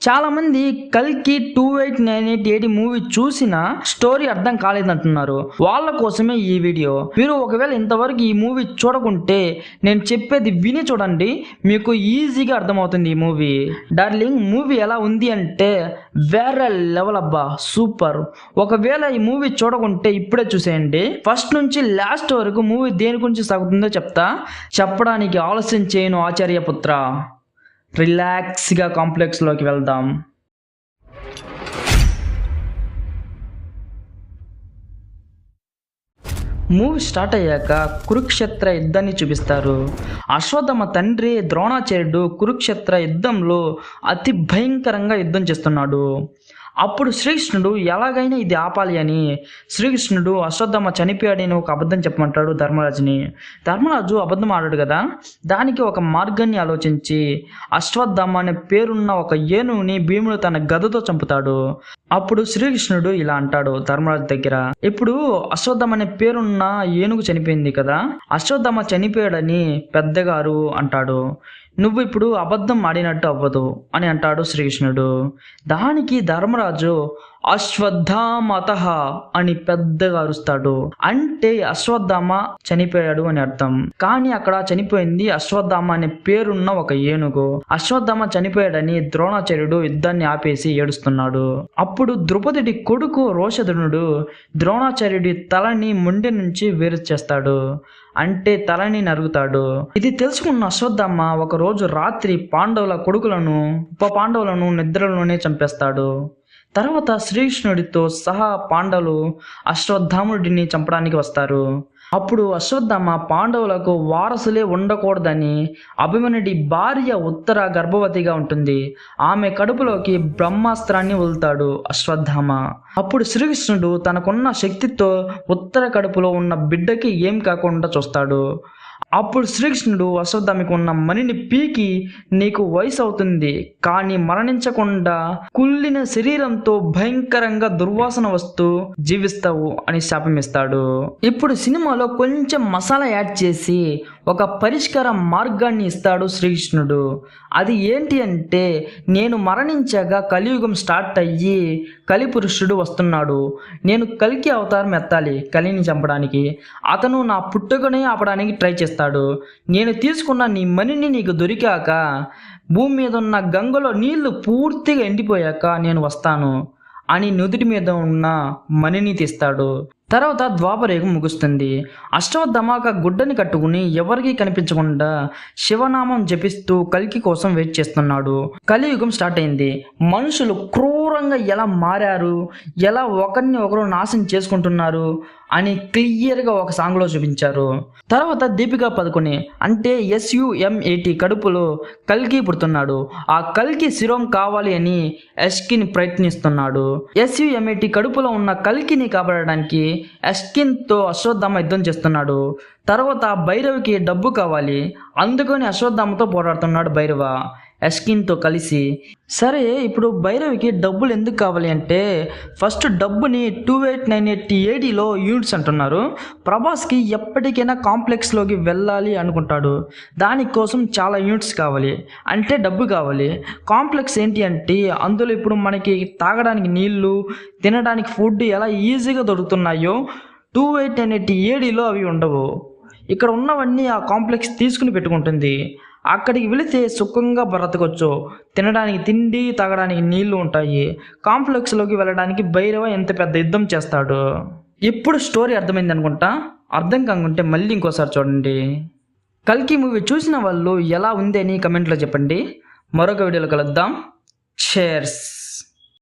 చాలామంది కల్కి 2898 మూవీ చూసిన స్టోరీ అర్థం కాలేదంటున్నారు. వాళ్ళ కోసమే ఈ వీడియో. మీరు ఒకవేళ ఇంతవరకు ఈ మూవీ చూడకుంటే నేను చెప్పేది విని చూడండి, మీకు ఈజీగా అర్థమవుతుంది ఈ మూవీ. డార్లింగ్, మూవీ ఎలా ఉంది అంటే వేరే లెవెల్ అబ్బా, సూపర్. ఒకవేళ ఈ మూవీ చూడకుంటే ఇప్పుడే చూసేయండి. ఫస్ట్ నుంచి లాస్ట్ వరకు మూవీ దేని గురించి సాగుతుందో చెప్పడానికి ఆలస్యం చేయను ఆచార్యపుత్ర. రిలాక్స్గా కాంప్లెక్స్లోకి వెళ్దాం. మూవీ స్టార్ట్ అయ్యాక కురుక్షేత్ర యుద్ధాన్ని చూపిస్తారు. అశ్వత్థామ తండ్రి ద్రోణాచార్యుడు కురుక్షేత్ర యుద్ధంలో అతి భయంకరంగా యుద్ధం చేస్తున్నాడు. అప్పుడు శ్రీకృష్ణుడు ఎలాగైనా ఇది ఆపాలి అని శ్రీకృష్ణుడు అశ్వత్థామ చనిపోయాడని ఒక అబద్ధం చెప్పమంటాడు ధర్మరాజుని. ధర్మరాజు అబద్ధం ఆడాడు కదా, దానికి ఒక మార్గాన్ని ఆలోచించి అశ్వత్థామ అనే పేరున్న ఒక ఏనుగుని భీముడు తన గదతో చంపుతాడు. అప్పుడు శ్రీకృష్ణుడు ఇలా అంటాడు ధర్మరాజు దగ్గర, ఇప్పుడు అశ్వత్థామ అనే పేరున్న ఏనుగు చనిపోయింది కదా, అశ్వత్థామ చనిపోయాడని పెద్దగారు అంటాడు. నువ్వు ఇప్పుడు అబద్ధం ఆడినట్టు అవ్వదు అని అంటాడు శ్రీకృష్ణుడు. దానికి ధర్మరాజు అశ్వత్థామతః అని పెద్దగా అరుస్తాడు. అంటే అశ్వత్థామ చనిపోయాడు అని అర్థం. కానీ అక్కడ చనిపోయింది అశ్వత్థామ అనే పేరున్న ఒక ఏనుగు. అశ్వత్థామ చనిపోయాడని ద్రోణాచార్యుడు యుద్ధాన్ని ఆపేసి ఏడుస్తున్నాడు. అప్పుడు ద్రుపదుడి కొడుకు రోషధనుడు ద్రోణాచార్యుడి తలని మొండె నుంచి వేరు చేస్తాడు, అంటే తలని నరుగుతాడు. ఇది తెలుసుకున్న అశ్వత్థామ ఒక రోజు రాత్రి పాండవుల కొడుకులను ఉప పాండవులను నిద్రలోనే చంపేస్తాడు. తర్వాత శ్రీకృష్ణుడితో సహా పాండవులు అశ్వత్థాముడిని చంపడానికి వస్తారు. అప్పుడు అశ్వత్థామ పాండవులకు వారసులే ఉండకూడదని అభిమన్యుడి భార్య ఉత్తర గర్భవతిగా ఉంటుంది. ఆమె కడుపులోకి బ్రహ్మాస్త్రాన్ని వదులుతాడు అశ్వత్థామ. అప్పుడు శ్రీకృష్ణుడు తనకున్న శక్తితో ఉత్తర కడుపులో ఉన్న బిడ్డకి ఏం కాకుండా చూస్తాడు. అప్పుడు శ్రీకృష్ణుడు అశ్వత్థామకు ఉన్న మణిని పీకి, నీకు వయసు అవుతుంది కానీ మరణించకుండా కుళ్ళిన శరీరంతో భయంకరంగా దుర్వాసన వస్తూ జీవిస్తావు అని శాపమిస్తాడు. ఇప్పుడు సినిమాలో కొంచెం మసాలా యాడ్ చేసి ఒక పరిష్కార మార్గాన్ని ఇస్తాడు శ్రీకృష్ణుడు. అది ఏంటి అంటే, నేను మరణించగా కలియుగం స్టార్ట్ అయ్యి కలిపురుషుడు వస్తున్నాడు, నేను కలికి అవతారం ఎత్తాలి కలిని చంపడానికి. అతను నా పుట్టుకనే ఆపడానికి ట్రై చేస్తాడు. నేను తీసుకున్న నీ మణిని నీకు దొరికాక భూమి మీద ఉన్న గంగలో నీళ్లు పూర్తిగా ఎండిపోయాక నేను వస్తాను అని నుదుటి మీద ఉన్న మణిని తీస్తాడు. తర్వాత ద్వాపరయుగం ముగుస్తుంది. అశ్వత్థామ గుడ్డని కట్టుకుని ఎవరికీ కనిపించకుండా శివనామం జపిస్తూ కల్కి కోసం వెయిట్ చేస్తున్నాడు. కలియుగం స్టార్ట్ అయింది. మనుషులు క్రూరంగా ఎలా మారారు, ఎలా ఒకరిని ఒకరు నాశనం చేసుకుంటున్నారు అని క్లియర్గా ఒక సాంగ్లో చూపించారు. తర్వాత దీపికా పదుకొని అంటే SUM80 కడుపులో కల్కి పుడుతున్నాడు. ఆ కల్కి శిరోం కావాలి అని ఎస్కిన్ ప్రయత్నిస్తున్నాడు. SUM80 కడుపులో ఉన్న కల్కిని కాపాడడానికి ఎస్కిన్తో అశ్వత్థామ యుద్ధం చేస్తున్నాడు. తర్వాత భైరవికి డబ్బు కావాలి, అందుకని అశ్వత్థామతో పోరాడుతున్నాడు భైరవ ఎస్కిన్తో కలిసి. సరే, ఇప్పుడు భైరవికి డబ్బులు ఎందుకు కావాలి అంటే, ఫస్ట్ డబ్బుని 2898 ADలో యూనిట్స్ అంటున్నారు. ప్రభాస్కి ఎప్పటికైనా కాంప్లెక్స్లోకి వెళ్ళాలి అనుకుంటాడు. దానికోసం చాలా యూనిట్స్ కావాలి, అంటే డబ్బు కావాలి. కాంప్లెక్స్ ఏంటి అంటే, అందులో ఇప్పుడు మనకి తాగడానికి నీళ్లు, తినడానికి ఫుడ్ ఎలా ఈజీగా దొరుకుతున్నాయో 2898 ADలో అవి ఉండవు. ఇక్కడ ఉన్నవన్నీ ఆ కాంప్లెక్స్ తీసుకుని పెట్టుకుంటుంది. అక్కడికి వెళితే సుఖంగా బ్రతకొచ్చు. తినడానికి తిండి, తాగడానికి నీళ్లు ఉంటాయి. కాంప్లెక్స్లోకి వెళ్ళడానికి భైరవ ఎంత పెద్ద యుద్ధం చేస్తాడు. ఇప్పుడు స్టోరీ అర్థమైంది అనుకుంటా. అర్థం కాకుంటే మళ్ళీ ఇంకోసారి చూడండి. కల్కి మూవీ చూసిన వాళ్ళు ఎలా ఉంది అని కమెంట్లో చెప్పండి. మరొక వీడియోలో కలుద్దాం. షేర్స్.